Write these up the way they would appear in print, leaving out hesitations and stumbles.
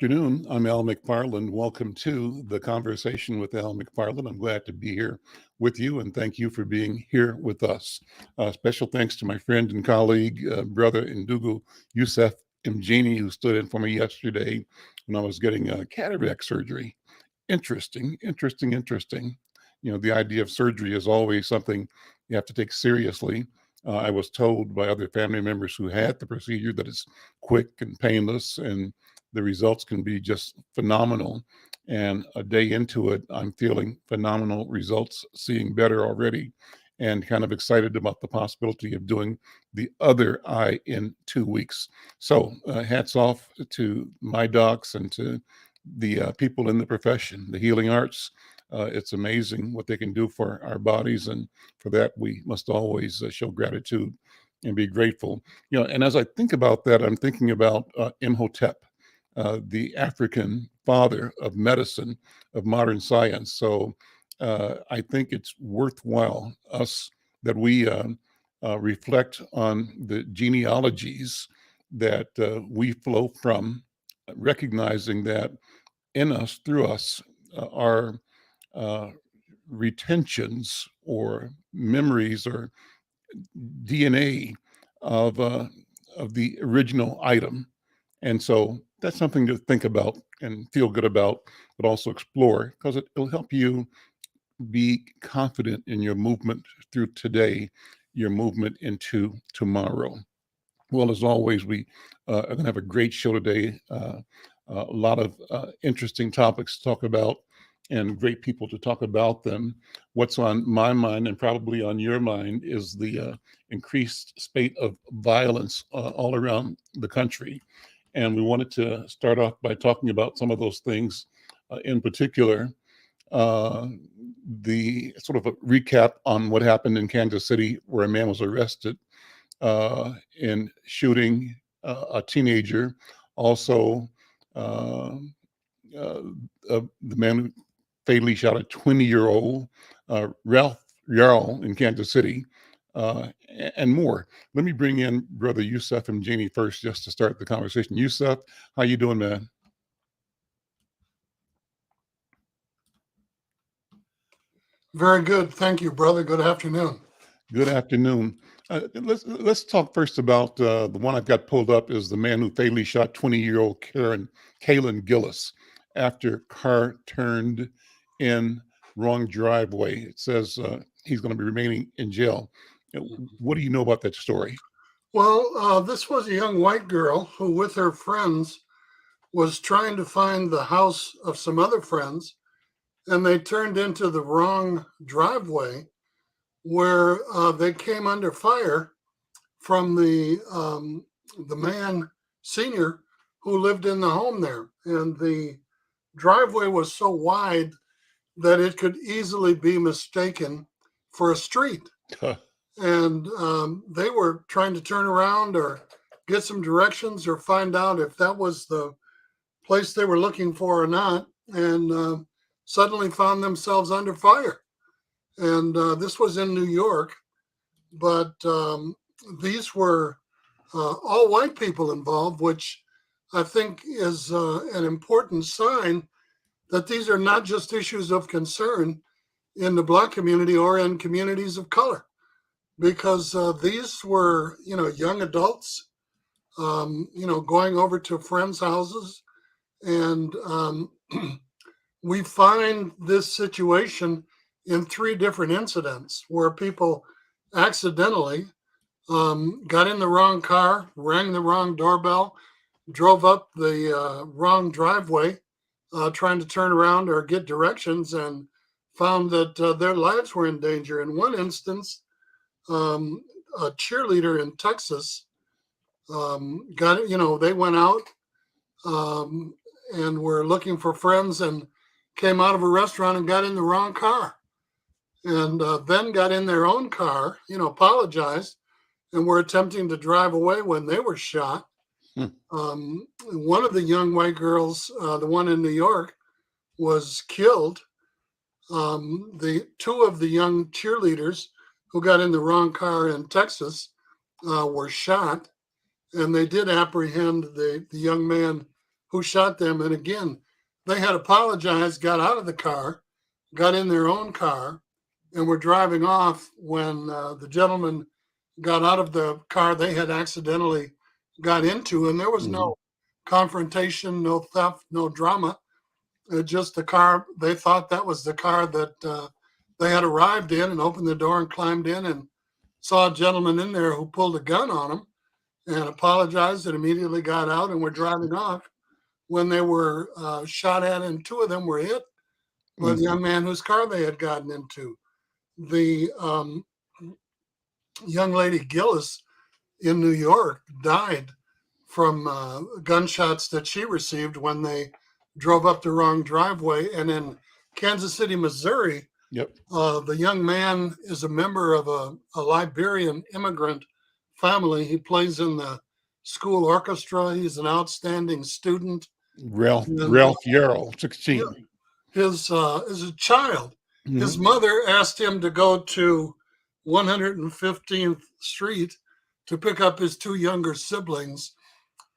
afternoon. I'm Al McFarlane. Welcome to the conversation with Al McFarlane. I'm glad to be here with you, and thank you for being here with us. Special thanks to my friend and colleague, brother Ndugu Yusef Mjini, who stood in for me yesterday when I was getting cataract surgery. Interesting. The idea of surgery is always something you have to take seriously. I was told by other family members who had the procedure that it's quick and painless, and the results can be just phenomenal. And a day into it, I'm feeling phenomenal results, seeing better already, and kind of excited about the possibility of doing the other eye in 2 weeks. So hats off to my docs and to the people in the profession, the healing arts. It's amazing what they can do for our bodies, and for that we must always show gratitude and be grateful. And as I think about that, I'm thinking about Imhotep, the African father of medicine, of modern science. So I think it's worthwhile us that we reflect on the genealogies that we flow from, recognizing that in us, through us, are retentions or memories or DNA of the original item. And so that's something to think about and feel good about, but also explore, because it'll help you be confident in your movement through today, your movement into tomorrow. Well, as always, we are going to have a great show today. A lot of interesting topics to talk about and great people to talk about them. What's on my mind and probably on your mind is the increased spate of violence all around the country. And we wanted to start off by talking about some of those things, in particular, the sort of a recap on what happened in Kansas City, where a man was arrested in shooting a teenager. Also, the man who fatally shot a 20-year-old, Ralph Yarl in Kansas City, and more. Let me bring in Brother Yusef Mjini first, just to start the conversation. Yusef, how you doing, man? Very good. Thank you, brother. Good afternoon. Good afternoon. Let's talk first about the one I've got pulled up is the man who fatally shot 20-year-old Kaylin Gillis after car turned in wrong driveway. It says he's going to be remaining in jail. What do you know about that story? Well, this was a young white girl who, with her friends, was trying to find the house of some other friends, and they turned into the wrong driveway, where they came under fire from the man senior who lived in the home there, and the driveway was so wide that it could easily be mistaken for a street. And they were trying to turn around or get some directions or find out if that was the place they were looking for or not, and suddenly found themselves under fire. And this was in New York, but these were all white people involved, which I think is an important sign that these are not just issues of concern in the Black community or in communities of color, because these were, young adults, going over to friends' houses. And we find this situation in 3 different incidents where people accidentally got in the wrong car, rang the wrong doorbell, drove up the wrong driveway, trying to turn around or get directions, and found that their lives were in danger. In one instance, a cheerleader in Texas they went out and were looking for friends and came out of a restaurant and got in the wrong car, and then got in their own car, apologized, and were attempting to drive away when they were shot. One of the young white girls, the one in New York, was killed. The 2 of the young cheerleaders who got in the wrong car in Texas were shot, and they did apprehend the young man who shot them. And again, they had apologized, got out of the car, got in their own car, and were driving off when the gentleman got out of the car they had accidentally got into. And there was no confrontation, no theft, no drama. Just the car. They thought that was the car that they had arrived in, and opened the door and climbed in and saw a gentleman in there who pulled a gun on them and apologized and immediately got out and were driving off when they were shot at, and two of them were hit by the young man whose car they had gotten into. The young lady Gillis in New York died from gunshots that she received when they drove up the wrong driveway. And in Kansas City, Missouri, the young man is a member of a Liberian immigrant family. He plays in the school orchestra. He's an outstanding student. Ralph Yarl, 16. As a child, his mother asked him to go to 115th Street to pick up his two younger siblings,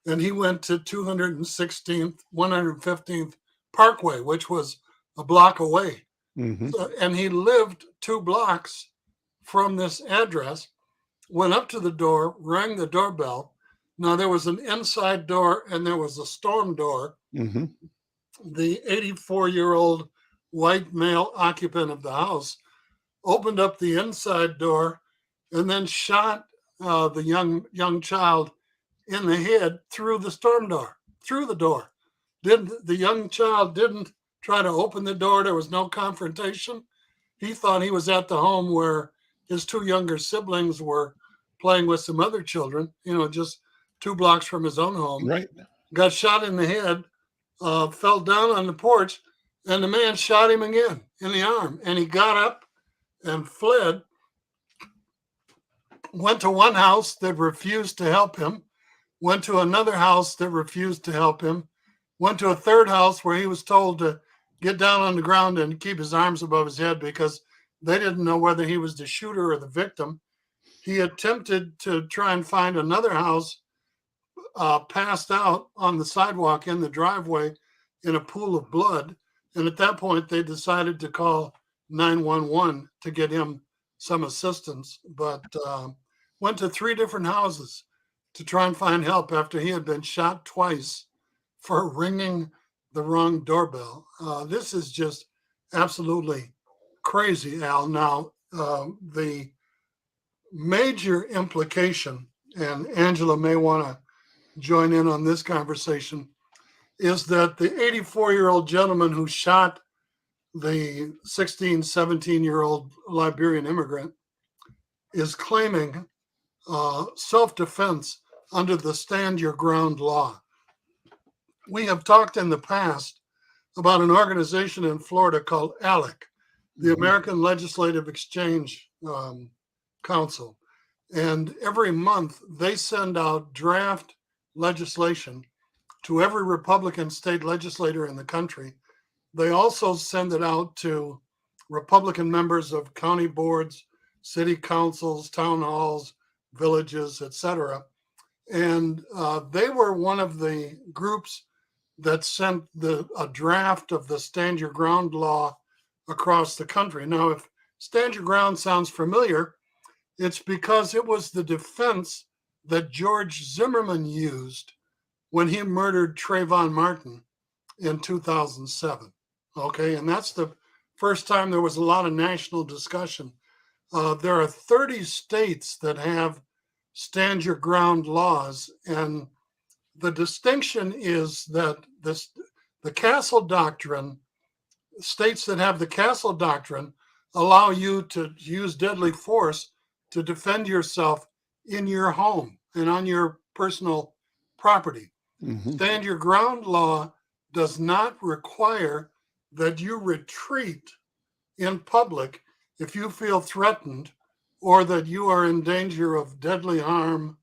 and he went to 115th Parkway, which was a block away. So, and he lived 2 blocks from this address, went up to the door, rang the doorbell. Now, there was an inside door and there was a storm door. The 84-year-old white male occupant of the house opened up the inside door and then shot the young child in the head through the storm door, through the door. The young child didn't try to open the door. There was no confrontation. He thought he was at the home where his 2 younger siblings were playing with some other children, just 2 blocks from his own home. Right. Got shot in the head, fell down on the porch, and the man shot him again in the arm. And he got up and fled, went to one house that refused to help him, went to another house that refused to help him, went to a third house where he was told to get down on the ground and keep his arms above his head because they didn't know whether he was the shooter or the victim. He attempted to try and find another house, passed out on the sidewalk in the driveway in a pool of blood. And at that point, they decided to call 911 to get him some assistance, but went to 3 different houses to try and find help after he had been shot twice for ringing the wrong doorbell. This is just absolutely crazy, Al. Now, the major implication, and Angela may want to join in on this conversation, is that the 84-year-old gentleman who shot the 16, 17-year-old Liberian immigrant is claiming self-defense under the Stand Your Ground law. We have talked in the past about an organization in Florida called ALEC, the American Legislative Exchange Council. And every month they send out draft legislation to every Republican state legislator in the country. They also send it out to Republican members of county boards, city councils, town halls, villages, etc. And they were one of the groups that sent a draft of the Stand Your Ground law across the country. Now, if Stand Your Ground sounds familiar, it's because it was the defense that George Zimmerman used when he murdered Trayvon Martin in 2007. Okay, and that's the first time there was a lot of national discussion. There are 30 states that have Stand Your Ground laws, and the distinction is that the Castle Doctrine, states that have the Castle Doctrine allow you to use deadly force to defend yourself in your home and on your personal property. Stand Your Ground law does not require that you retreat in public if you feel threatened or that you are in danger of deadly harm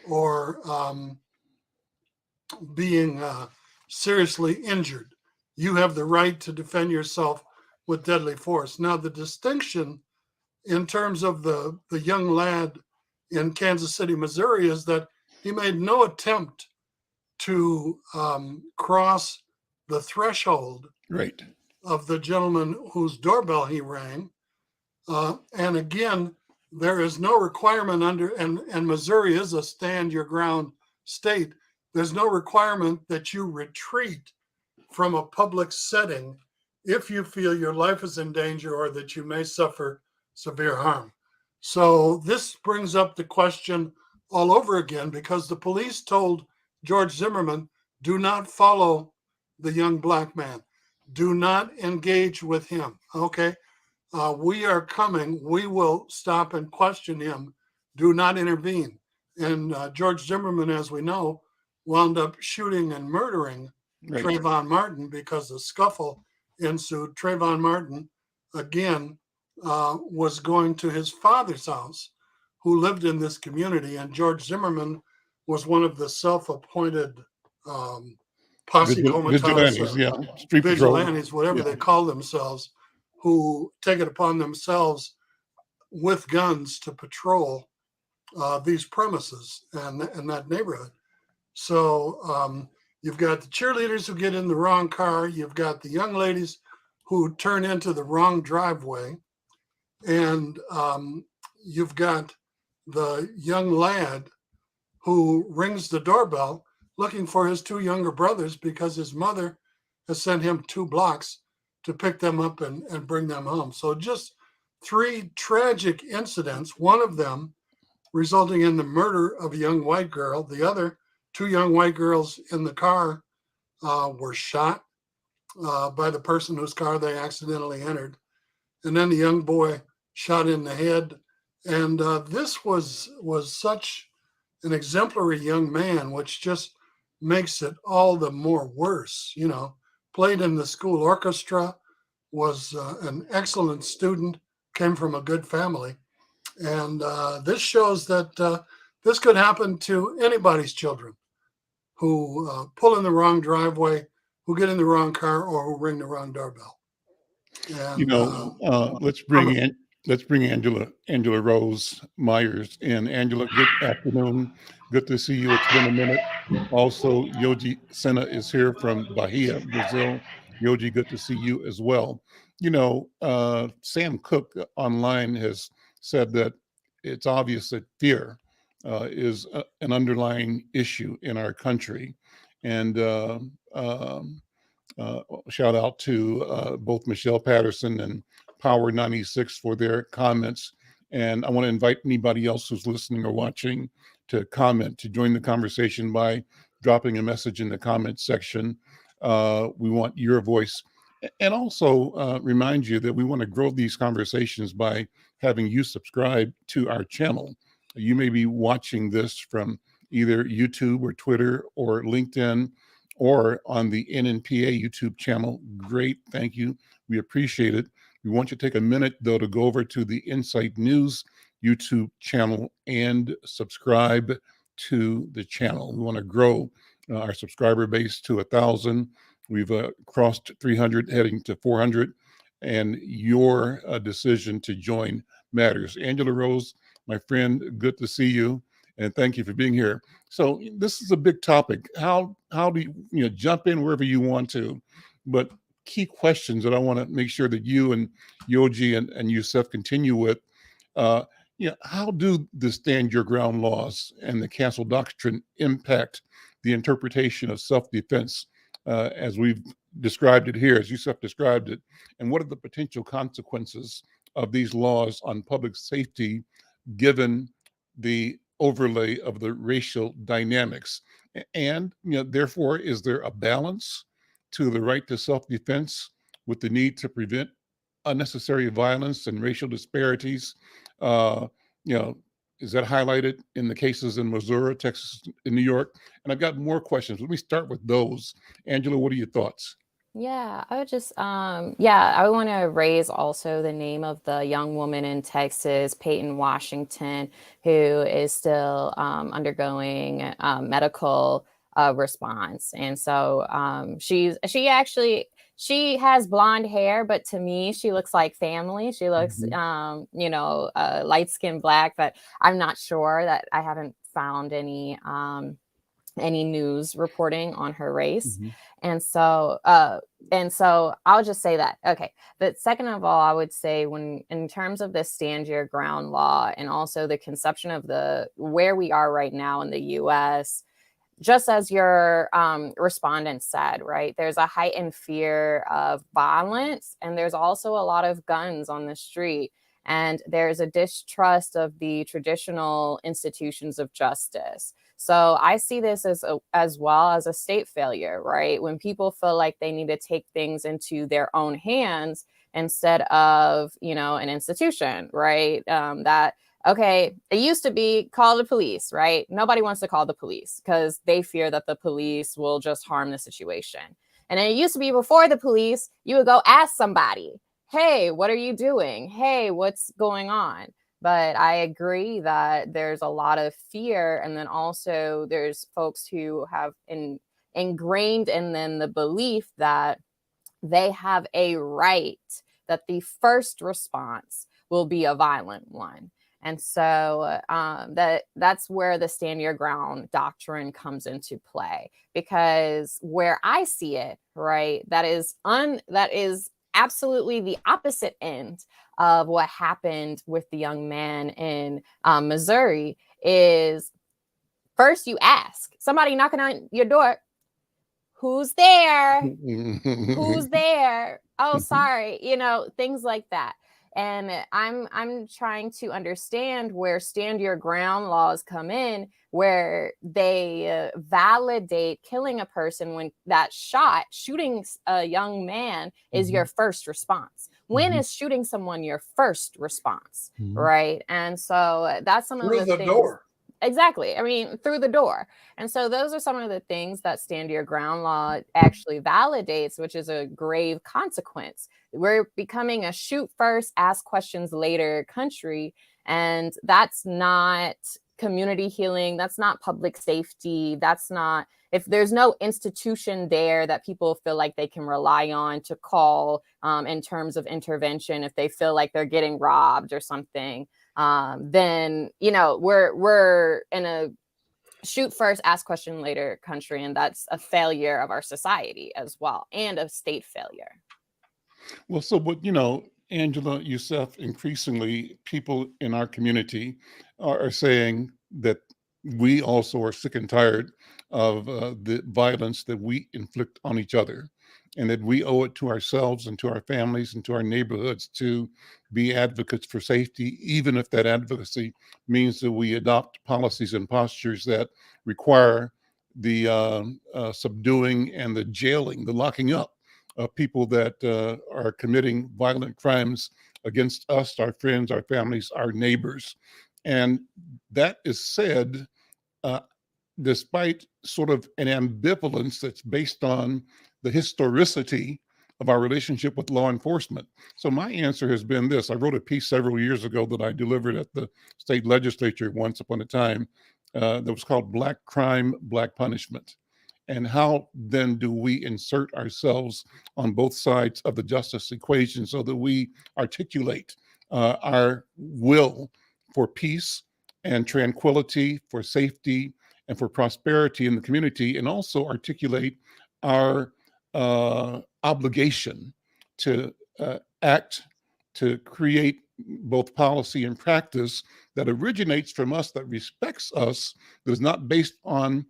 or being seriously injured. You have the right to defend yourself with deadly force. Now, the distinction in terms of the young lad in Kansas City, Missouri, is that he made no attempt to cross the threshold Right. of the gentleman whose doorbell he rang. And again, there is no requirement and Missouri is a stand your ground state. There's no requirement that you retreat from a public setting if you feel your life is in danger or that you may suffer severe harm. So this brings up the question all over again, because the police told George Zimmerman, do not follow the young black man. Do not engage with him. Okay. We are coming. We will stop and question him. Do not intervene. And George Zimmerman, as we know, wound up shooting and murdering Right. Trayvon Martin because the scuffle ensued. Trayvon Martin, again, was going to his father's house, who lived in this community. And George Zimmerman was one of the self-appointed posse comitatus, Vigilantes, yeah. Street patrol. vigilantes, whatever Yeah. they call themselves, who take it upon themselves with guns to patrol these premises and that neighborhood. So you've got the cheerleaders who get in the wrong car. You've got the young ladies who turn into the wrong driveway. And you've got the young lad who rings the doorbell looking for his two younger brothers because his mother has sent him 2 blocks to pick them up and bring them home. So just 3 tragic incidents, one of them resulting in the murder of a young white girl. The other 2 young white girls in the car were shot by the person whose car they accidentally entered. And then the young boy shot in the head. And this was such an exemplary young man, which just makes it all the more worse. You know, played in the school orchestra, was an excellent student, came from a good family. And this shows that this could happen to anybody's children who pull in the wrong driveway, who get in the wrong car, or who ring the wrong doorbell. And Let's bring Angela Rose Myers in. Angela, good afternoon. Good to see you. It's been a minute. Also, Yogi Sena is here from Bahia, Brazil. Yogi, good to see you as well. Sam Cooke online has said that it's obvious that fear is an underlying issue in our country. And shout out to both Michelle Patterson and Power 96 for their comments. And I want to invite anybody else who's listening or watching to comment, to join the conversation by dropping a message in the comment section. We want your voice. And also remind you that we want to grow these conversations by having you subscribe to our channel. You may be watching this from either YouTube or Twitter or LinkedIn or on the NNPA YouTube channel. Great, thank you. We appreciate it. We want you to take a minute, though, to go over to the Insight News YouTube channel and subscribe to the channel. We want to grow our subscriber base to 1,000. We've crossed 300, heading to 400, and your decision to join matters. Angela Rose, my friend, good to see you, and thank you for being here. So this is a big topic. How do you jump in wherever you want to, but key questions that I want to make sure that you and Yogi and Yusef continue with. How do the stand your ground laws and the cancel doctrine impact the interpretation of self-defense as we've described it here, as Yusef described it, and what are the potential consequences of these laws on public safety given the overlay of the racial dynamics? And therefore, is there a balance to the right to self-defense with the need to prevent unnecessary violence and racial disparities? Is that highlighted in the cases in Missouri, Texas, and New York? And I've got more questions. Let me start with those. Angela, what are your thoughts? Yeah, I would just, I want to raise also the name of the young woman in Texas, Peyton Washington, who is still undergoing medical response. And so she has blonde hair, but to me, she looks like family. She looks, light skinned black, but I'm not sure that I haven't found any any news reporting on her race. Mhm. And so I'll just say that. Okay. But second of all, I would say, when in terms of the stand your ground law, and also the conception of where we are right now in the US, just as your respondent said, right, there's a heightened fear of violence, and there's also a lot of guns on the street, and there's a distrust of the traditional institutions of justice. So I see this as well as a state failure, right? When people feel like they need to take things into their own hands instead of, an institution, right? Okay, it used to be call the police, right? Nobody wants to call the police because they fear that the police will just harm the situation. And it used to be, before the police, you would go ask somebody, hey, what are you doing? Hey, what's going on? But I agree that there's a lot of fear. And then also there's folks who have ingrained in them the belief that they have a right, that the first response will be a violent one. And so that's where the stand your ground doctrine comes into play, because where I see it, right, that is absolutely the opposite end of what happened with the young man in Missouri. Is first you ask somebody knocking on your door, who's there? Who's there? Oh, sorry, things like that. And I'm trying to understand where stand your ground laws come in, where they validate killing a person when shooting a young man is your first response. When is shooting someone your first response, right? And so that's some of the things. Door. Exactly. I mean, through the door. And so those are some of the things that stand your ground law actually validates, which is a grave consequence. We're becoming a shoot first, ask questions later country. And that's not community healing. That's not public safety. That's not, if there's no institution there that people feel like they can rely on to call in terms of intervention, if they feel like they're getting robbed or something, then we're in a shoot first, ask question later country, and that's a failure of our society as well, and a state failure. Well, so what, Angela, Youssef, increasingly people in our community are saying that we also are sick and tired of the violence that we inflict on each other, and that we owe it to ourselves and to our families and to our neighborhoods to be advocates for safety, even if that advocacy means that we adopt policies and postures that require the subduing and the jailing, the locking up of people that are committing violent crimes against us, our friends, our families, our neighbors. And that is said uh, despite sort of an ambivalence that's based on the historicity of our relationship with law enforcement. So my answer has been this. I wrote a piece several years ago that I delivered at the state legislature once upon a time that was called Black Crime, Black Punishment. And how then do we insert ourselves on both sides of the justice equation so that we articulate our will for peace and tranquility, for safety, and for prosperity in the community, and also articulate our obligation to act, to create both policy and practice that originates from us, that respects us, that is not based on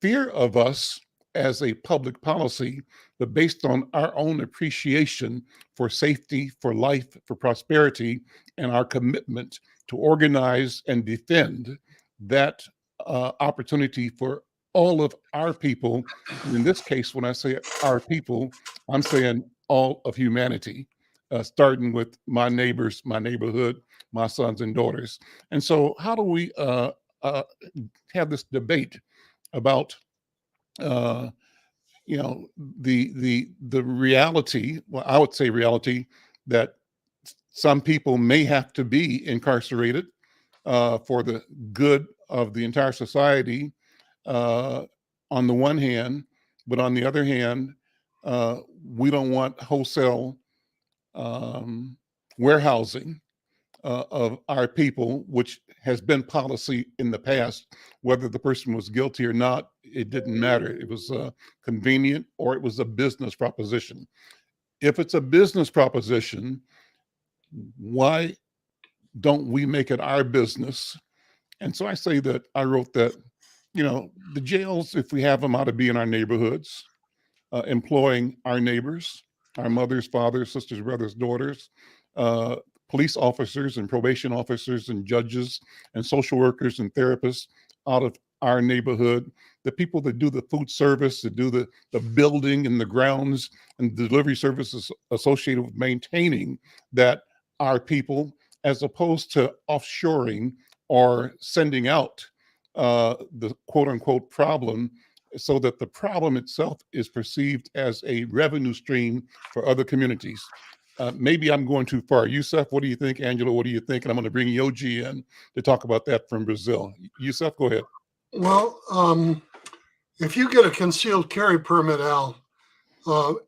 fear of us as a public policy, but based on our own appreciation for safety, for life, for prosperity, and our commitment to organize and defend that opportunity for all of our people. And in this case, when I say our people, I'm saying all of humanity, starting with my neighbors, my neighborhood, my sons and daughters. And so how do we have this debate about the reality, well, I would say reality, that some people may have to be incarcerated for the good of the entire society on the one hand, but on the other hand, we don't want wholesale warehousing of our people, which has been policy in the past, whether the person was guilty or not It didn't matter. It was convenient, or it was a business proposition. If it's a business proposition, why don't we make it our business? And so I say that I wrote that, the jails, if we have them, ought to be in our neighborhoods, employing our neighbors, our mothers, fathers, sisters, brothers, daughters, uh, police officers and probation officers and judges and social workers and therapists out of our neighborhood, the people that do the food service, that do the building and the grounds and the delivery services associated with maintaining that, our people, as opposed to offshoring or sending out the quote unquote problem, so that the problem itself is perceived as a revenue stream for other communities. Maybe I'm going too far. Yusuf, what do you think? Angela, what do you think? And I'm going to bring Yoji in to talk about that from Brazil. Yusuf, go ahead. Well, if you get a concealed carry permit, Al,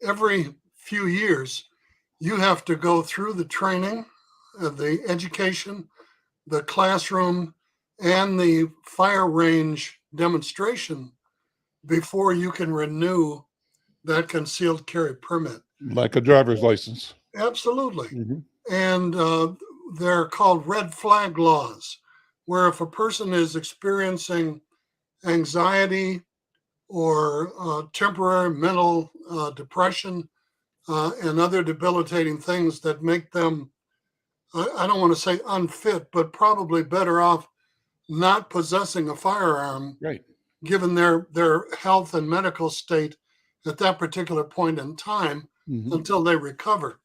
every few years, you have to go through the training, the education, the classroom, and the fire range demonstration before you can renew that concealed carry permit. Like a driver's license. Absolutely. Mm-hmm. And they're called red flag laws, where if a person is experiencing anxiety or temporary mental depression and other debilitating things that make them, I don't want to say unfit, but probably better off not possessing a firearm, right, given their health and medical state at that particular point in time, mm-hmm. until they recover.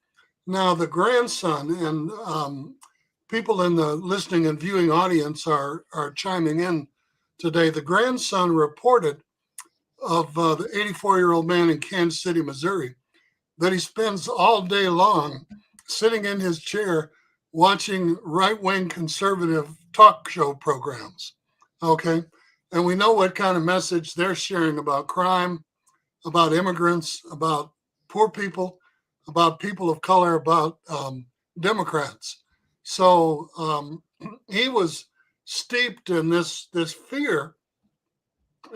Now, the grandson, and people in the listening and viewing audience are chiming in today. The grandson reported of the 84-year-old man in Kansas City, Missouri, that he spends all day long sitting in his chair watching right-wing conservative talk show programs, okay? And we know what kind of message they're sharing about crime, about immigrants, about poor people, about people of color, about Democrats. So he was steeped in this fear,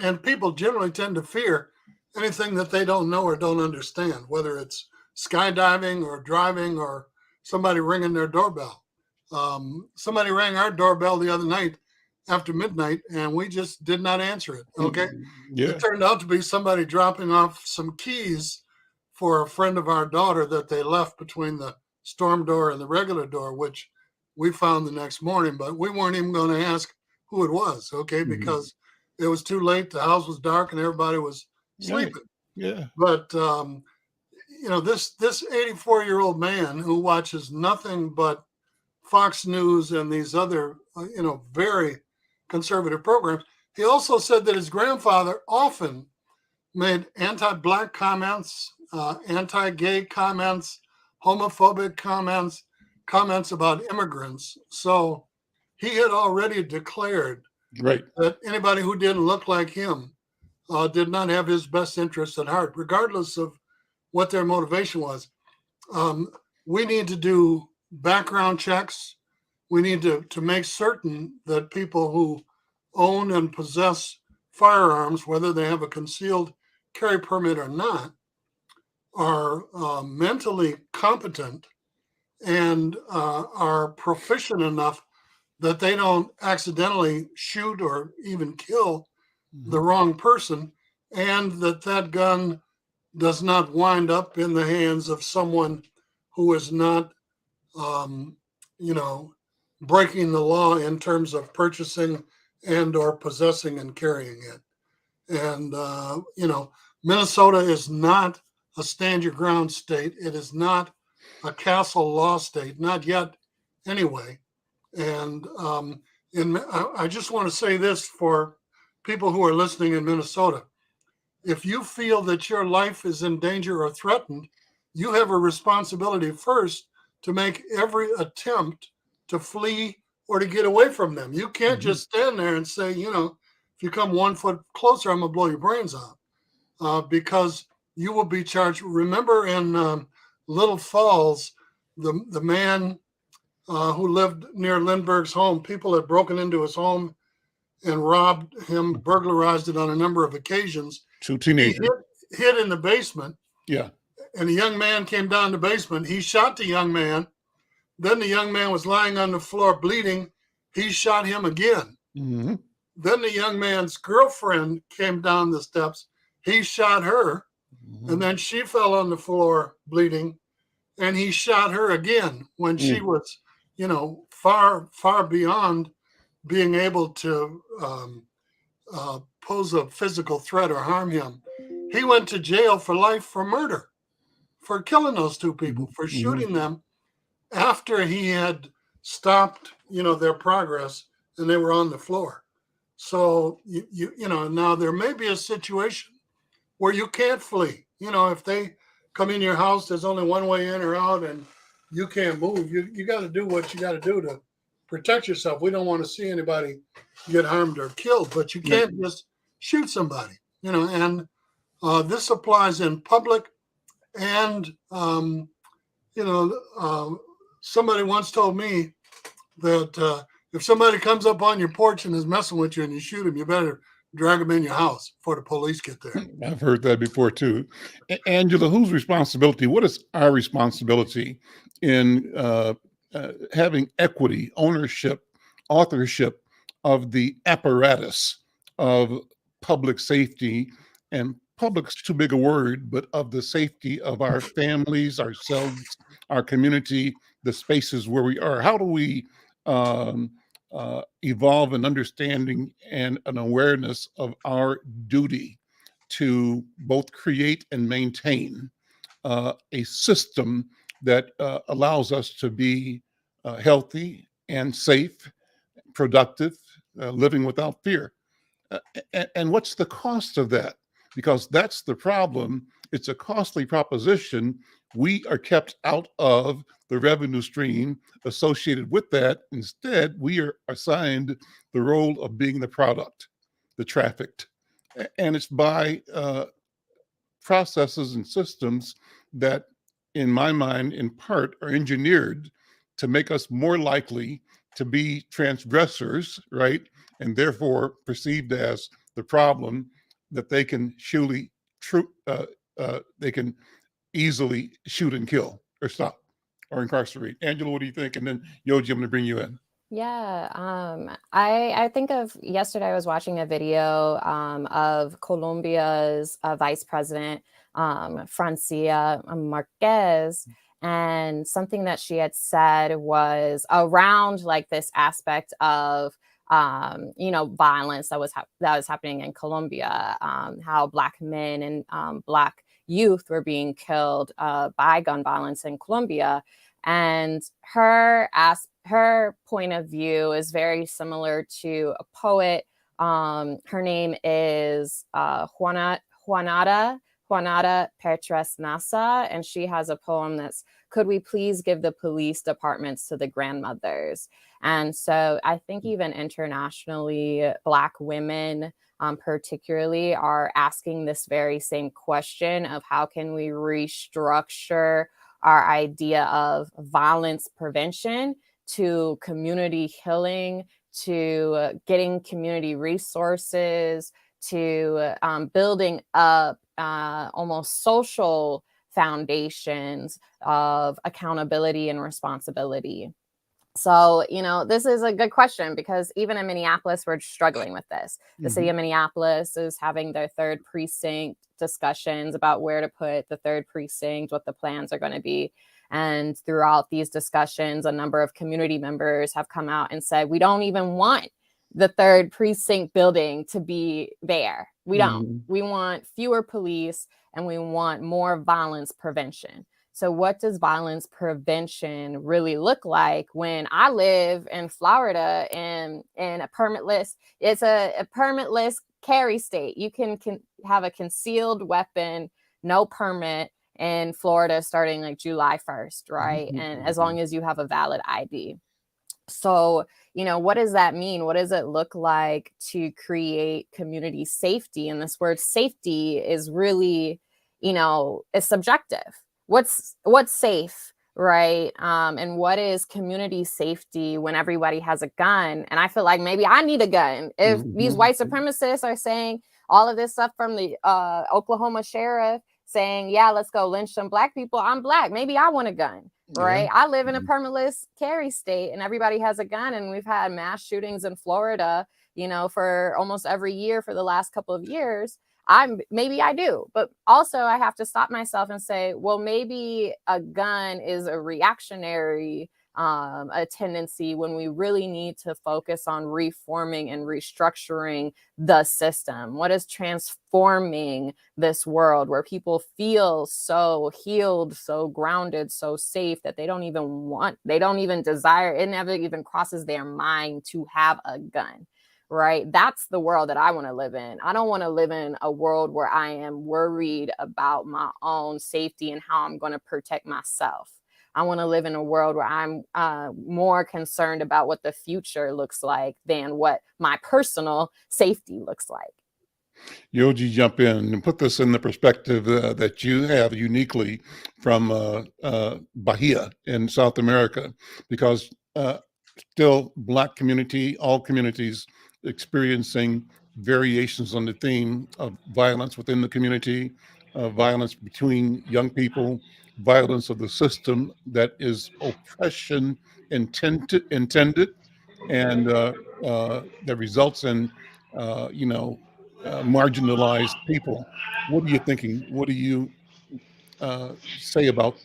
and people generally tend to fear anything that they don't know or don't understand, whether it's skydiving or driving or somebody ringing their doorbell. Somebody rang our doorbell the other night after midnight, and we just did not answer it, okay? Yeah. It turned out to be somebody dropping off some keys for a friend of our daughter that they left between the storm door and the regular door, which we found the next morning, but we weren't even going to ask who it was, okay? Mm-hmm. Because it was too late. The house was dark and everybody was sleeping. Yeah. But, this 84-year-old man who watches nothing but Fox News and these other, very conservative programs, he also said that his grandfather often made anti-Black comments, anti-gay comments, homophobic comments about immigrants. So he had already declared that anybody who didn't look like him did not have his best interests at heart, regardless of what their motivation was. We need to do background checks. We need to make certain that people who own and possess firearms, whether they have a concealed carry permit or not, are mentally competent and are proficient enough that they don't accidentally shoot or even kill the wrong person, and that gun does not wind up in the hands of someone who is not, breaking the law in terms of purchasing and or possessing and carrying it. And, Minnesota is not a stand your ground state. It is not a castle law state, not yet anyway. And I just want to say this for people who are listening in Minnesota. If you feel that your life is in danger or threatened, you have a responsibility first to make every attempt to flee or to get away from them. You can't just stand there and say, if you come 1 foot closer, I'm going to blow your brains out, because you will be charged. Remember in Little Falls, the man who lived near Lindbergh's home, people had broken into his home and robbed him, burglarized it on a number of occasions. 2 He teenagers. hid in the basement, Yeah. and a young man came down the basement. He shot the young man. Then the young man was lying on the floor bleeding. He shot him again. Mm-hmm. Then the young man's girlfriend came down the steps. He shot her, and then she fell on the floor bleeding, and he shot her again when she was, far, far beyond being able to pose a physical threat or harm him. He went to jail for life for murder, for killing those two people, for shooting them after he had stopped, their progress and they were on the floor. So, now there may be a situation where you can't flee. If they come in your house, there's only one way in or out and you can't move. You got to do what you got to do to protect yourself. We don't want to see anybody get harmed or killed, but you can't just shoot somebody, and this applies in public. And, somebody once told me that if somebody comes up on your porch and is messing with you and you shoot him, you better drag him in your house before the police get there. I've heard that before too. Angela, whose responsibility? What is our responsibility in having equity, ownership, authorship of the apparatus of public safety? And public's too big a word, but of the safety of our families, ourselves, our community, the spaces where we are. How do we evolve an understanding and an awareness of our duty to both create and maintain a system that allows us to be healthy and safe, productive, living without fear? And what's the cost of that? Because that's the problem. It's a costly proposition. We are kept out of the revenue stream associated with that. Instead, we are assigned the role of being the product, the trafficked. And it's by processes and systems that, in my mind, in part, are engineered to make us more likely to be transgressors, right? And therefore perceived as the problem that they can they can easily shoot and kill or stop or incarcerate. Angela, what do you think? And then Yoji, I'm going to bring you in. Yeah, I think of yesterday, I was watching a video of Colombia's vice president, Francia Marquez, and something that she had said was around like this aspect of violence that was happening in Colombia, how Black men and Black youth were being killed by gun violence in Colombia. And her point of view is very similar to a poet. Her name is Juanita Petres Nasa, and she has a poem that's "Could we please give the police departments to the grandmothers?" And so I think even internationally, Black women particularly are asking this very same question of how can we restructure our idea of violence prevention to community healing, to getting community resources, to building up almost social foundations of accountability and responsibility. So, this is a good question because even in Minneapolis, we're struggling with this. The city of Minneapolis is having their third precinct discussions about where to put the third precinct, what the plans are going to be. And throughout these discussions, a number of community members have come out and said, we don't even want the third precinct building to be there. We don't. We want fewer police and we want more violence prevention. So what does violence prevention really look like when I live in Florida in a permitless, it's a permitless carry state. You can have a concealed weapon, no permit in Florida starting like July 1st, right? And as long as you have a valid ID. So, what does that mean? What does it look like to create community safety? And this word safety is really, is subjective. What's safe, right? And what is community safety when everybody has a gun? And I feel like maybe I need a gun. If these Mhm. white supremacists are saying all of this stuff from the Oklahoma sheriff saying, yeah, let's go lynch some black people. I'm black. Maybe I want a gun, Yeah. right? I live in a Mhm. permitless carry state and everybody has a gun. And we've had mass shootings in Florida, for almost every year for the last couple of years. Maybe I do, but also I have to stop myself and say, well, maybe a gun is a reactionary a tendency when we really need to focus on reforming and restructuring the system. What is transforming this world where people feel so healed, so grounded, so safe that they don't even desire, it never even crosses their mind to have a gun, right? That's the world that I want to live in. I don't want to live in a world where I am worried about my own safety and how I'm going to protect myself. I want to live in a world where I'm more concerned about what the future looks like than what my personal safety looks like. Yoji, jump in and put this in the perspective that you have uniquely from Bahia in South America, because still Black community, all communities experiencing variations on the theme of violence within the community, violence between young people, violence of the system that is oppression intended, and that results in, you know, marginalized people. What are you thinking? What do you say about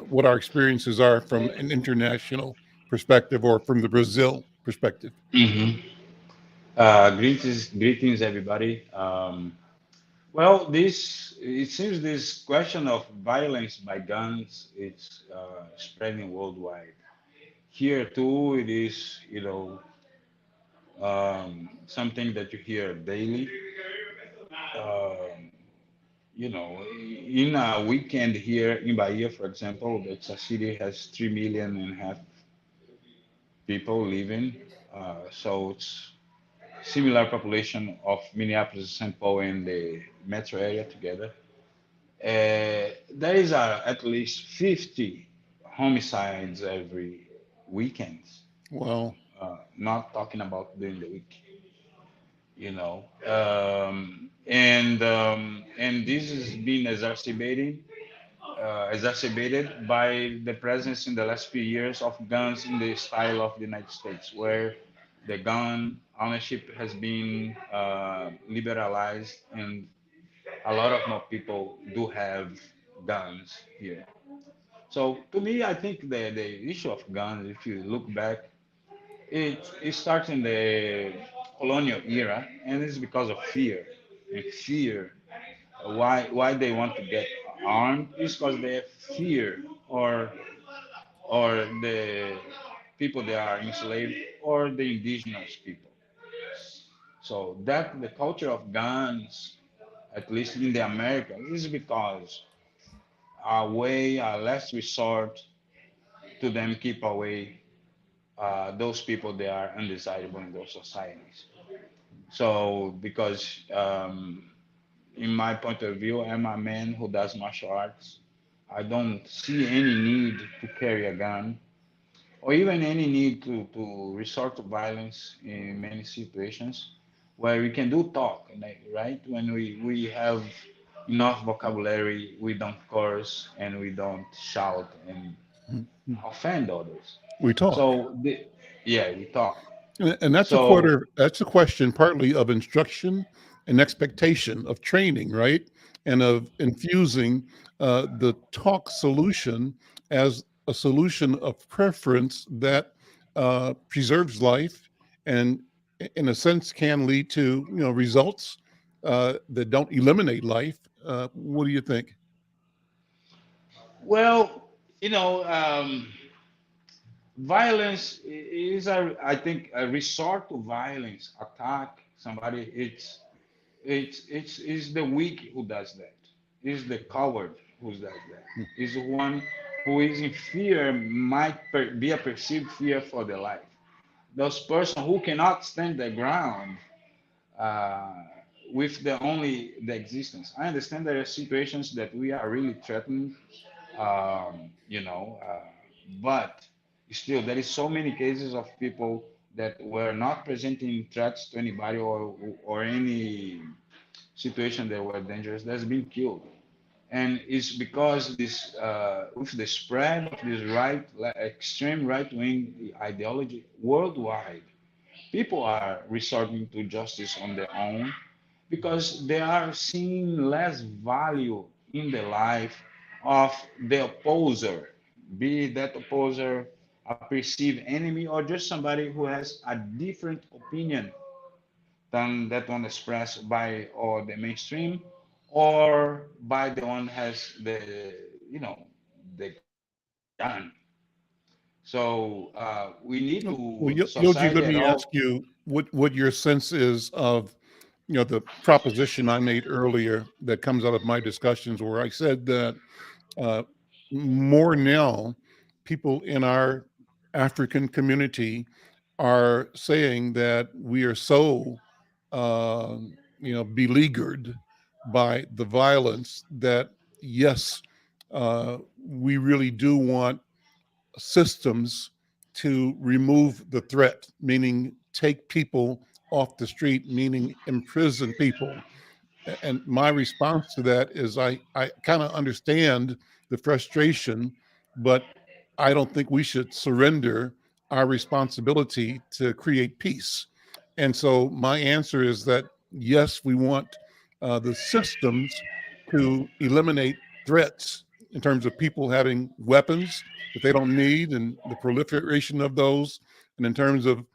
what our experiences are from an international perspective or from the Brazil perspective? hmm greetings, everybody. Well, this it seems this question of violence by guns it's spreading worldwide. Here too, it is something that you hear daily. Um, in a weekend here in Bahia, for example, it's a city has 3.5 million people living. So it's similar population of Minneapolis, St. Paul, and the metro area together. There is at least 50 homicides every weekend. Well, Not talking about during the week, and this is being exacerbated by the presence in the last few years of guns in the style of the United States, where the gun ownership has been liberalized and a lot of more people do have guns here. So to me, I think the issue of guns, if you look back, it starts in the colonial era, and it's because of fear. And fear, why they want to get armed is because they have fear, or the people that are enslaved, or the indigenous people. So that the culture of guns, at least in the Americas, is because a last resort to them keep away those people that are undesirable in those societies. So because in my point of view, I'm a man who does martial arts. I don't see any need to carry a gun or even any need to resort to violence in many situations where we can do talk, like, right? When we have enough vocabulary, we don't curse and we don't shout and offend others. we talk. Yeah, we talk. And that's a So quarter, that's a question partly of instruction and expectation of training, right? And of infusing the talk solution as a solution of preference that preserves life and in a sense can lead to, results that don't eliminate life. What do you think? well, violence is I think a resort to violence, attack somebody. It's the weak who does that. It's the coward who does that. It's the one who is in fear, might be a perceived fear for their life. Those person who cannot stand their ground uh, with the only the existence. I understand there are situations that we are really threatened you know, but still there is so many cases of people that were not presenting threats to anybody or any situation that were dangerous that's been killed. And it's because this with the spread of this extreme right wing ideology worldwide, people are resorting to justice on their own because they are seeing less value in the life of the opposer, be that opposer a perceived enemy or just somebody who has a different opinion than that one expressed by or the mainstream or by the one has the the gun. So we need Well, to the Yogi, society let at me ask all. you what your sense is of, the proposition I made earlier that comes out of my discussions where I said that uh, more now people in our African community are saying that we are so, beleaguered by the violence that yes, we really do want systems to remove the threat, meaning take people off the street, meaning imprison people. And my response to that is I kind of understand the frustration, but I don't think we should surrender our responsibility to create peace. And so my answer is that yes, we want the systems to eliminate threats in terms of people having weapons that they don't need and the proliferation of those, and in terms of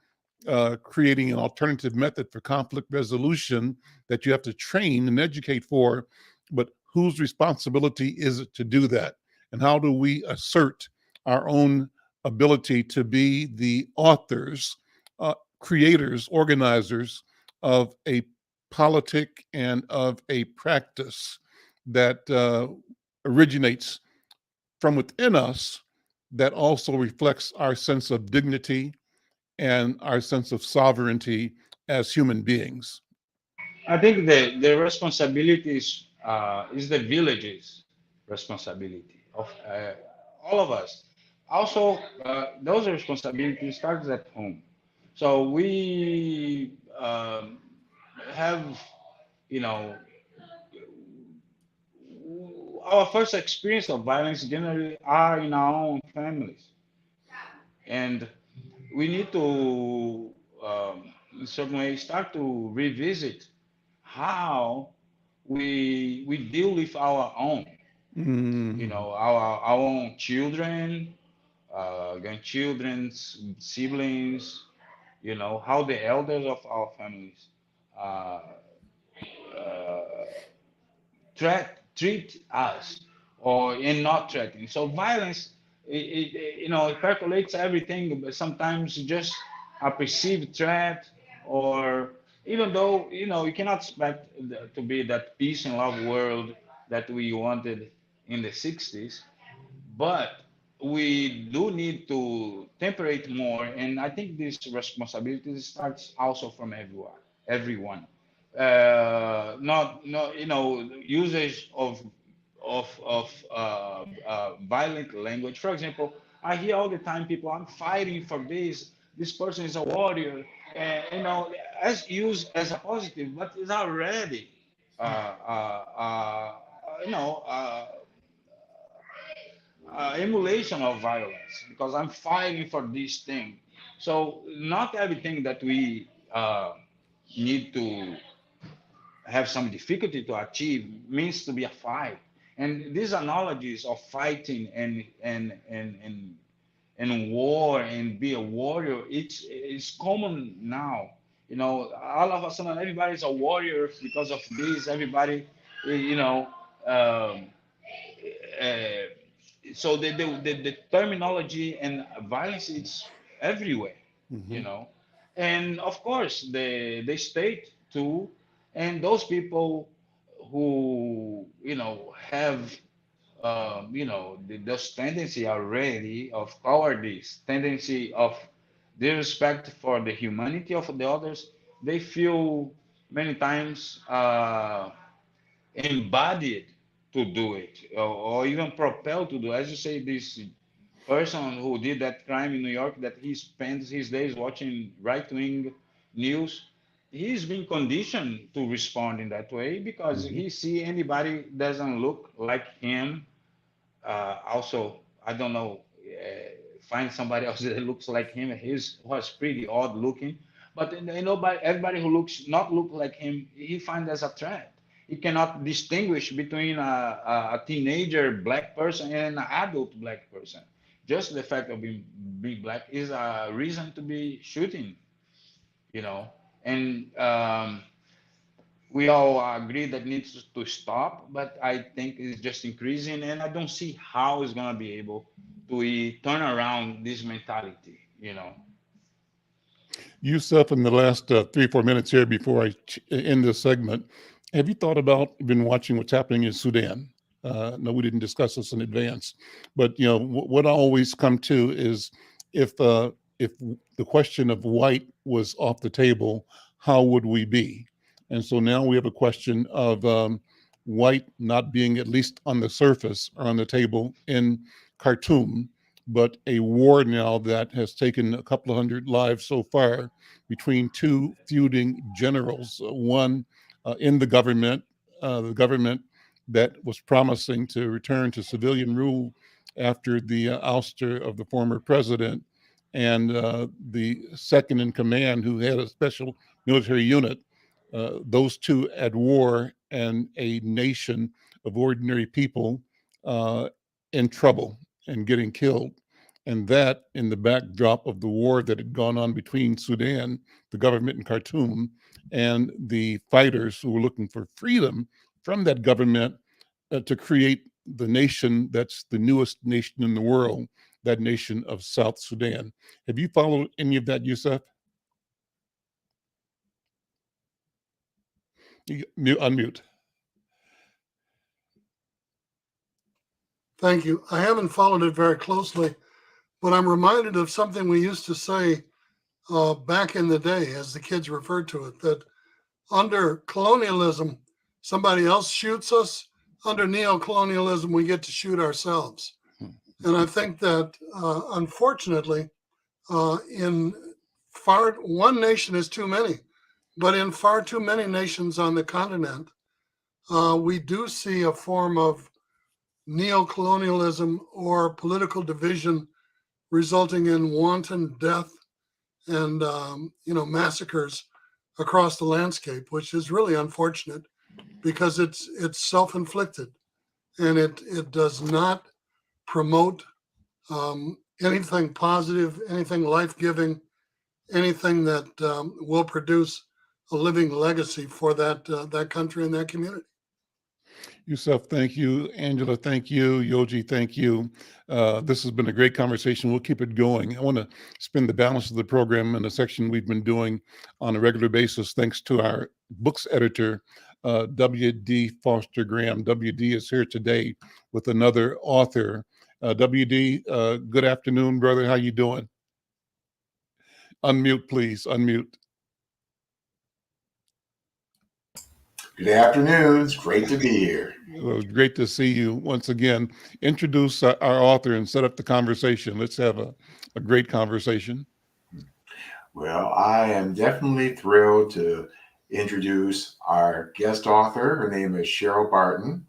creating an alternative method for conflict resolution that you have to train and educate for. But whose responsibility is it to do that? And how do we assert our own ability to be the authors, creators, organizers of a politic and of a practice that originates from within us, that also reflects our sense of dignity and our sense of sovereignty as human beings? I think the responsibility is the village's responsibility of all of us. Also, those responsibilities starts at home. So we have, you know, our first experience of violence generally are in our own families, and we need to, in certain way, start to revisit how we deal with our own, Mm, our own children, grandchildren, siblings, how the elders of our families uh, uh, treat us or in not threatening. So violence, it percolates everything, but sometimes just a perceived threat, or even though, you cannot expect to be that peace and love world that we wanted in the 60s, but we do need to temperate more, and I think this responsibility starts also from everyone. Not usage of violent language. For example, I hear all the time people, I'm fighting for this. This person is a warrior, and as used as a positive, but it's already you know emulation of violence because I'm fighting for this thing. So not everything that we need to have some difficulty to achieve means to be a fight. And these analogies of fighting and war and be a warrior, it's common now. All of a sudden everybody's a warrior because of this. Everybody, you know. Um, uh, so the terminology and violence is everywhere, you mhm. know and of course the state too, and those people who have those tendency already of cowardice, tendency of disrespect for the humanity of the others. They feel many times embodied to do it, or even propelled to do. As you say, this person who did that crime in New York, that he spends his days watching right-wing news, he's been conditioned to respond in that way because he see anybody doesn't look like him. Also, I don't know, find somebody else that looks like him. His was pretty odd looking, but nobody, everybody who look like him, he finds as a threat. He cannot distinguish between a teenager black person and an adult black person. Just the fact of being black is a reason to be shooting, you know. And we all agree that needs to stop, but I think it's just increasing, and I don't see how it's gonna be able to turn around this mentality, you know. Yusuf, in the last 3 or 4 minutes here before I end this segment, have you thought about, been watching what's happening in Sudan? No, we didn't discuss this in advance, but you know what I always come to is if the question of white was off the table, how would we be? And so now we have a question of white not being, at least on the surface or on the table, in Khartoum, but a war now that has taken a couple of hundred lives so far between two feuding generals, one in the government that was promising to return to civilian rule after the ouster of the former president, and the second in command who had a special military unit, those two at war, and a nation of ordinary people in trouble and getting killed. And that in the backdrop of the war that had gone on between Sudan, the government in Khartoum, and the fighters who were looking for freedom from that government to create the nation that's the newest nation in the world, that nation of South Sudan. Have you followed any of that, Yusuf? Unmute. Thank you. I haven't followed it very closely, but I'm reminded of something we used to say back in the day, as the kids referred to it, that under colonialism, somebody else shoots us. Under neocolonialism, we get to shoot ourselves. And I think that, unfortunately, one nation is too many, but in far too many nations on the continent, we do see a form of neocolonialism or political division resulting in wanton death and massacres across the landscape, which is really unfortunate because it's self-inflicted and it does not promote anything positive, anything life-giving, anything that will produce a living legacy for that country and that community. Yusuf, thank you. Angela, thank you. Yoji, thank you. This has been a great conversation. We'll keep it going. I want to spend the balance of the program in a section we've been doing on a regular basis, thanks to our books editor, W.D. Foster Graham. W.D. is here today with another author. W.D., good afternoon, brother. How you doing? Unmute, please. Unmute. Good afternoon. It's great to be here. Well, it's great to see you once again. Introduce our author and set up the conversation. Let's have a great conversation. Well, I am definitely thrilled to introduce our guest author. Her name is Cheryl Barton.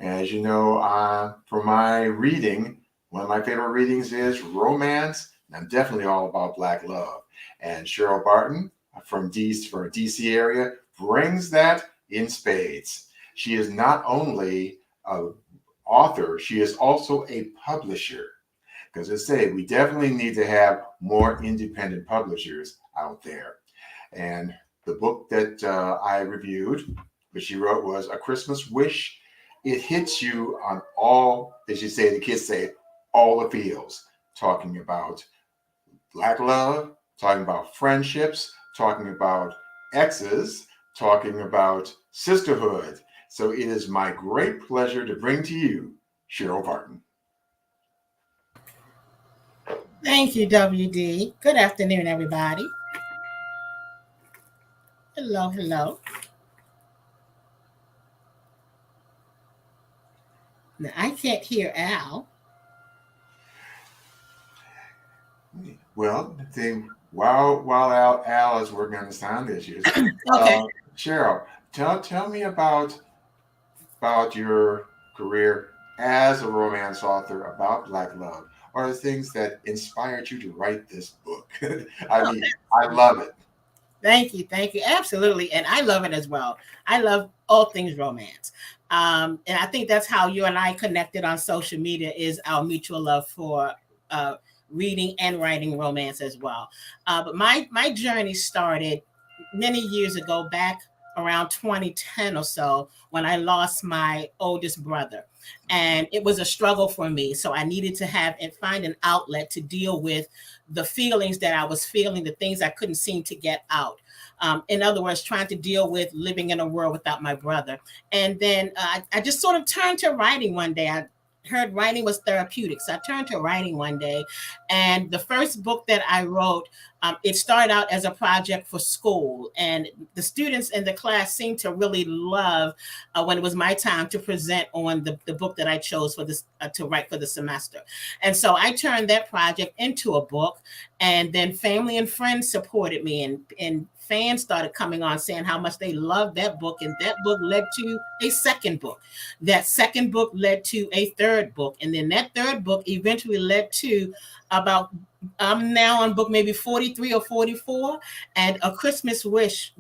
As you know, for my reading, one of my favorite readings is romance. And I'm definitely all about Black love. And Cheryl Barton from DC area brings that in spades. She is not only an author, she is also a publisher. Because as I say, we definitely need to have more independent publishers out there. And the book that I reviewed, which she wrote, was A Christmas Wish. It hits you on all, as you say, the kids say, all the feels, talking about Black love, talking about friendships, talking about exes, talking about sisterhood. So it is my great pleasure to bring to you Cheryl Barton. Thank you, WD. Good afternoon, everybody. Hello, hello. Now, I can't hear Al. Well, the thing while Al is working on the sound issues, Okay. Cheryl, tell me about your career as a romance author about Black love, or the things that inspired you to write this book. I mean, I love it. Thank you. Thank you. Absolutely. And I love it as well. I love all things romance. And I think that's how you and I connected on social media, is our mutual love for uh, reading and writing romance as well. But my journey started many years ago, back around 2010 or so, when I lost my oldest brother. And it was a struggle for me. So I needed to have and find an outlet to deal with the feelings that I was feeling, the things I couldn't seem to get out. In other words, trying to deal with living in a world without my brother. And then I just sort of turned to writing one day. I heard writing was therapeutic. So I turned to writing one day. And the first book that I wrote, it started out as a project for school. And the students in the class seemed to really love when it was my time to present on the book that I chose for this to write for the semester. And so I turned that project into a book. And then family and friends supported me, and fans started coming on saying how much they loved that book. And that book led to a second book. That second book led to a third book. And then that third book eventually led to about, I'm now on book maybe 43 or 44. And A Christmas Wish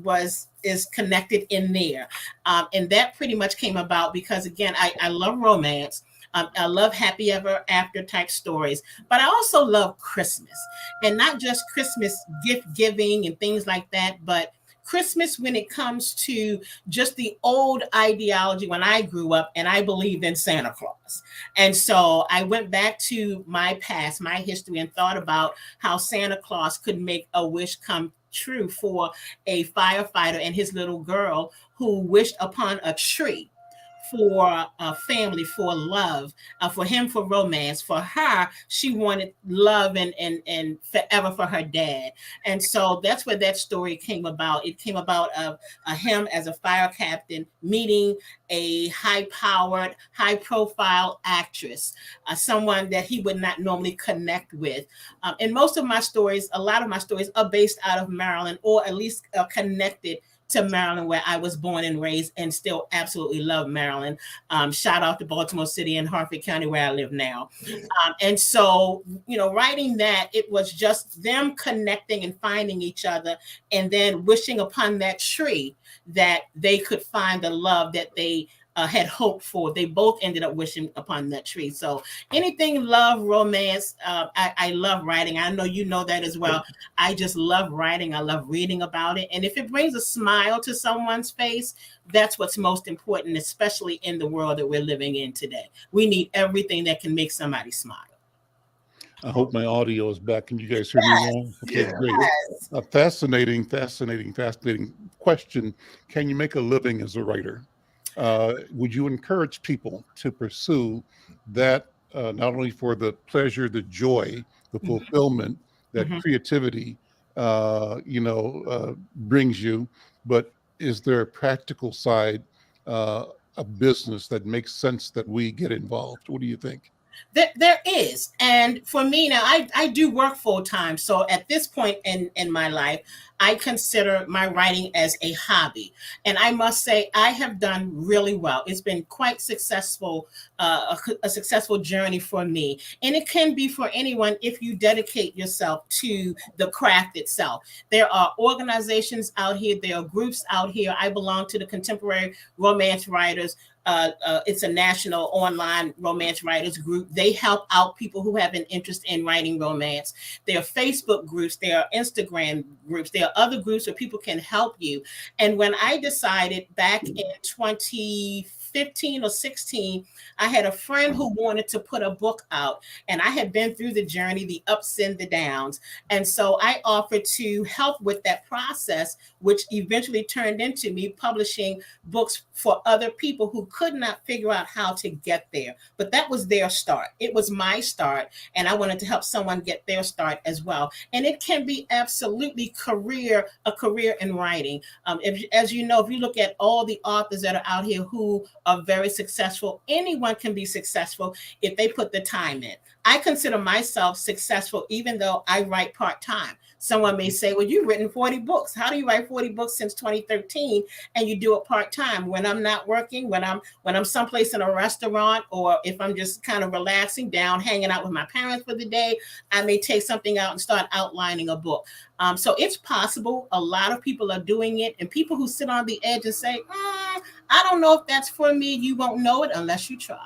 is connected in there. And that pretty much came about because, again, I love romance. I love happy ever after type stories, but I also love Christmas, and not just Christmas gift giving and things like that, but Christmas when it comes to just the old ideology when I grew up and I believed in Santa Claus. And so I went back to my past, my history, and thought about how Santa Claus could make a wish come true for a firefighter and his little girl who wished upon a tree for a family, for love, for him, for romance. For her, she wanted love and forever for her dad. And so that's where that story came about. It came about of him as a fire captain meeting a high-powered, high-profile actress, someone that he would not normally connect with. And most of my stories, a lot of my stories are based out of Maryland, or at least connected to Maryland, where I was born and raised, and still absolutely love Maryland. Shout out to Baltimore City and Harford County, where I live now. And so, writing that, it was just them connecting and finding each other, and then wishing upon that tree that they could find the love that they had hoped for. They both ended up wishing upon that tree. So anything love, romance, I love writing. I know you know that as well. I just love writing. I love reading about it. And if it brings a smile to someone's face, that's what's most important, especially in the world that we're living in today. We need everything that can make somebody smile. I hope my audio is back. Can you guys hear me now? Okay, Yeah. great. A fascinating question. Can you make a living as a writer? Would you encourage people to pursue that, not only for the pleasure, the joy, the fulfillment that creativity, brings you, but is there a practical side, a business that makes sense that we get involved? What do you think? There is. And for me now, I do work full time. So at this point in my life, I consider my writing as a hobby. And I must say, I have done really well. It's been quite successful, a successful journey for me. And it can be for anyone if you dedicate yourself to the craft itself. There are organizations out here, there are groups out here. I belong to the Contemporary Romance Writers. It's a national online romance writers group. They help out people who have an interest in writing romance. There are Facebook groups, there are Instagram groups, there are other groups where people can help you. And when I decided back in 2015 or 16, I had a friend who wanted to put a book out, and I had been through the journey, the ups and the downs. And so I offered to help with that process, which eventually turned into me publishing books for other people who could not figure out how to get there. But that was their start. It was my start, and I wanted to help someone get their start as well. And it can be absolutely a career in writing. As you know, if you look at all the authors that are out here who are very successful. Anyone can be successful if they put the time in. I consider myself successful even though I write part-time. Someone may say, well, you've written 40 books. How do you write 40 books since 2013 and you do it part-time? When I'm not working, when I'm someplace in a restaurant, or if I'm just kind of relaxing down, hanging out with my parents for the day, I may take something out and start outlining a book. So it's possible. A lot of people are doing it, and people who sit on the edge and say, I don't know if that's for me, you won't know it unless you try.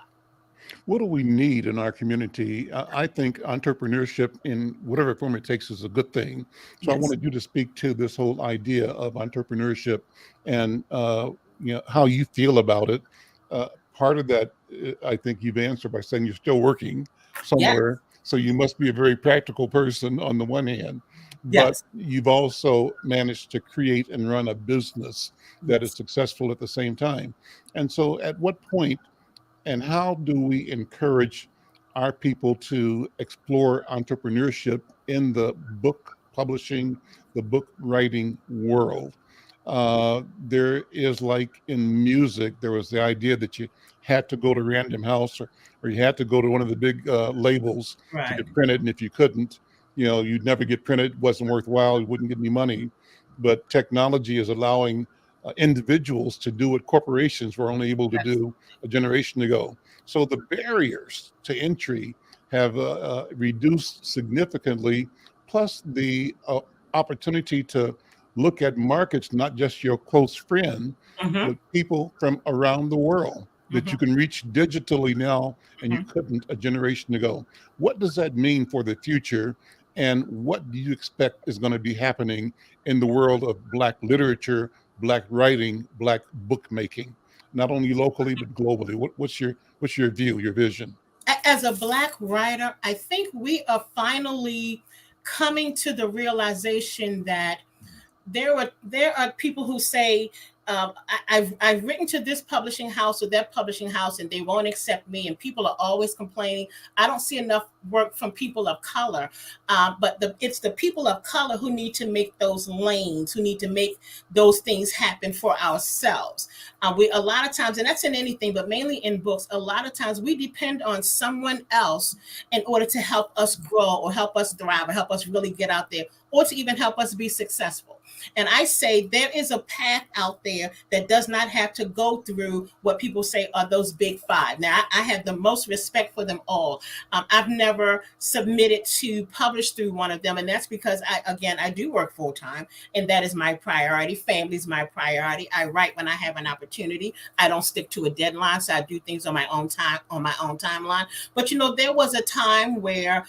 What do we need in our community? I think entrepreneurship in whatever form it takes is a good thing. So I Yes. wanted you to speak to this whole idea of entrepreneurship and how you feel about it. Part of that, I think you've answered by saying you're still working somewhere. So you must be a very practical person on the one hand, but Yes. you've also managed to create and run a business that is Yes. successful at the same time. And so at what point and how do we encourage our people to explore entrepreneurship in the book publishing, the book writing world? There is, like in music, there was the idea that you had to go to Random House or you had to go to one of the big labels to Right. get printed. And if you couldn't, you'd never get printed. It wasn't worthwhile. You wouldn't get any money. But technology is allowing individuals to do what corporations were only able to Yes. do a generation ago. So the barriers to entry have reduced significantly, plus the opportunity to look at markets, not just your close friend, Mhm. but people from around the world that you can reach digitally now and you couldn't a generation ago. What does that mean for the future? And what do you expect is going to be happening in the world of Black literature, Black writing, Black bookmaking, not only locally but globally? What's your view, your vision? As a Black writer, I think we are finally coming to the realization that there are people who say, I've written to this publishing house or that publishing house and they won't accept me, and people are always complaining. I don't see enough work from people of color, but it's the people of color who need to make those lanes, who need to make those things happen for ourselves. We a lot of times, and that's in anything, but mainly in books, a lot of times we depend on someone else in order to help us grow or help us thrive or help us really get out there, or to even help us be successful. And I say there is a path out there that does not have to go through what people say are those big five. Now, I have the most respect for them all. I've never submitted to publish through one of them. And that's because I do work full time, and that is my priority. Family's my priority. I write when I have an opportunity. I don't stick to a deadline. So I do things on my own time, on my own timeline. But, there was a time where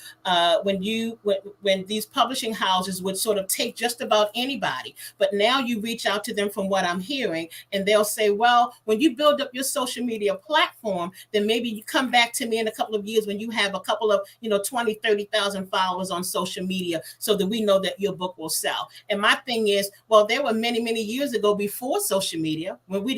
when these publishing houses would sort of take just about anybody, but now you reach out to them, from what I'm hearing, and they'll say, well, when you build up your social media platform, then maybe you come back to me in a couple of years when you have a couple of 20, 30,000 followers on social media, so that we know that your book will sell. And my thing is, well, there were many years ago, before social media, when we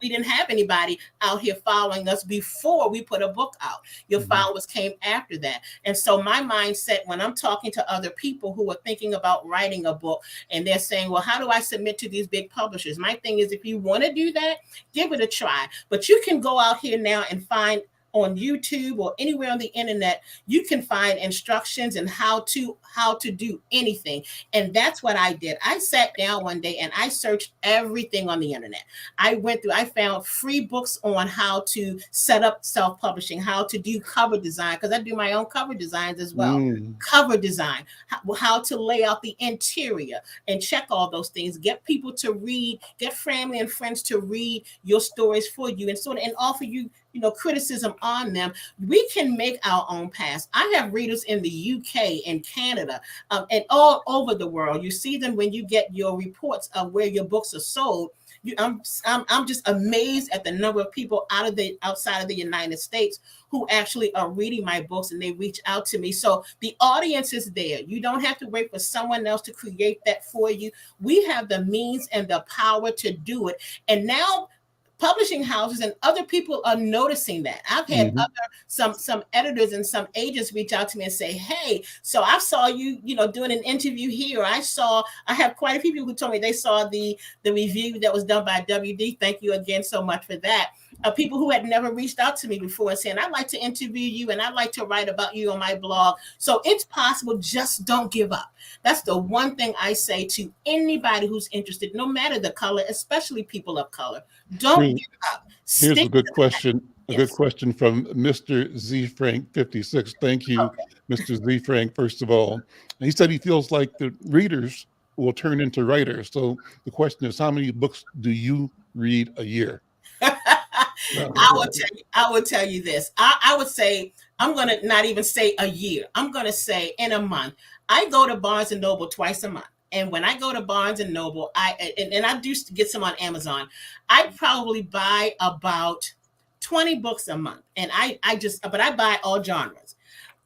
didn't have anybody out here following us before we put a book out. Your followers came after that. And so my mindset, when I'm talking to other people who are thinking about writing a book and they're saying, well, how do I submit to these big publishers? My thing is, if you want to do that, give it a try. But you can go out here now and find on YouTube or anywhere on the internet, you can find instructions and how to do anything. And that's what I did. I sat down one day and I searched everything on the internet. I found free books on how to set up self-publishing, how to do cover design, because I do my own cover designs as well. Cover design, how to lay out the interior and check all those things. Get people to read, get family and friends to read your stories for you and offer you criticism on them. We can make our own paths. I have readers in the UK and Canada and all over the world. You see them when you get your reports of where your books are sold. I'm just amazed at the number of people outside of the United States who actually are reading my books, and they reach out to me. So the audience is there. You don't have to wait for someone else to create that for you. We have the means and the power to do it. And now publishing houses and other people are noticing that. I've had some editors and some agents reach out to me and say, hey, so I saw you, doing an interview here. I have quite a few people who told me they saw the review that was done by WD. Thank you again so much for that. people who had never reached out to me before saying, I'd like to interview you and I'd like to write about you on my blog. So it's possible. Just don't give up. That's the one thing I say to anybody who's interested, no matter the color, especially people of color. Don't give up. Here's a good question. A good Yes. question from Mr. Z Frank 56. Thank you, Okay. Mr. Z Frank, first of all. He said he feels like the readers will turn into writers. So the question is, how many books do you read a year? I will tell you this. I would say, I'm going to not even say a year. I'm going to say in a month. I go to Barnes and Noble twice a month. And when I go to Barnes and Noble, I do get some on Amazon. I probably buy about 20 books a month. And but I buy all genres.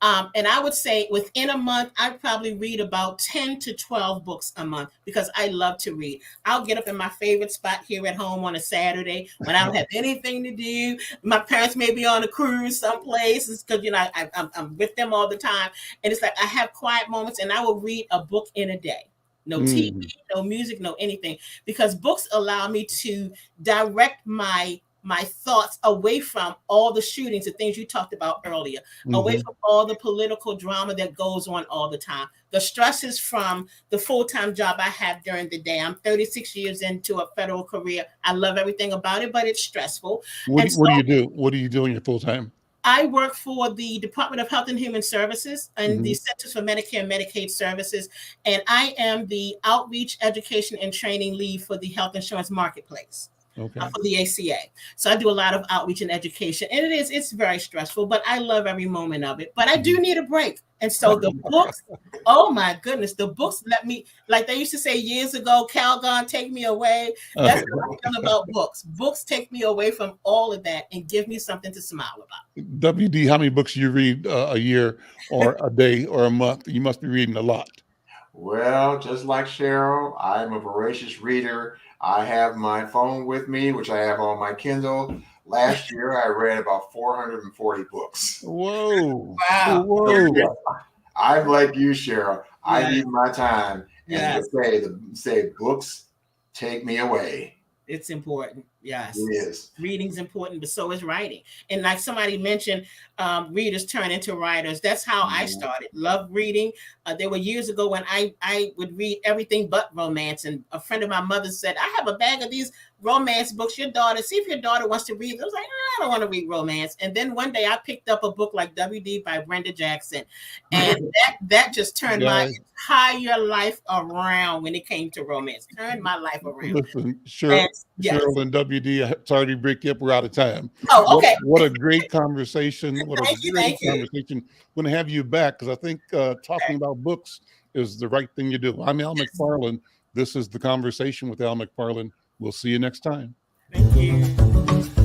And I would say within a month, I probably read about 10 to 12 books a month because I love to read. I'll get up in my favorite spot here at home on a Saturday when I don't have anything to do. My parents may be on a cruise someplace because, I'm with them all the time. And it's like I have quiet moments and I will read a book in a day. No TV, no music, no anything. Because books allow me to direct my thoughts away from all the shootings, the things you talked about earlier, away from all the political drama that goes on all the time. The stresses from the full-time job I have during the day. I'm 36 years into a federal career. I love everything about it, but it's stressful. What do you do? What do you do in your full-time? I work for the Department of Health and Human Services and the Centers for Medicare and Medicaid Services. And I am the outreach, education, and training lead for the health insurance marketplace. Okay. For the ACA. So I do a lot of outreach and education, and it's very stressful, but I love every moment of it. But I do need a break. And so the books, oh my goodness, the books let me, like they used to say years ago, Calgon, take me away. That's what I feel about books. Books take me away from all of that and give me something to smile about. WD, how many books you read a year or a day or a month? You must be reading a lot. Well, just like Cheryl, I'm a voracious reader. I have my phone with me, which I have on my Kindle. Last year, I read about 440 books. Whoa. Wow. Whoa. I'm like you, Cheryl. I need my time. Yes. And say books take me away. It's important. Yes. It is. Reading's important, but so is writing. And like somebody mentioned, readers turn into writers. That's how I started. Love reading. There were years ago when I would read everything but romance. And a friend of my mother said, I have a bag of these romance books. See if your daughter wants to read. I was like, I don't want to read romance. And then one day I picked up a book like WD by Brenda Jackson. And that just turned my entire life around when it came to romance. Turned my life around. Listen, Cheryl and WD, sorry to break you up. We're out of time. Oh, okay. What a great conversation. What a great conversation. I'm going to have you back because I think talking about books is the right thing to do. I'm Al McFarlane. This is The Conversation with Al McFarlane. We'll see you next time. Thank you.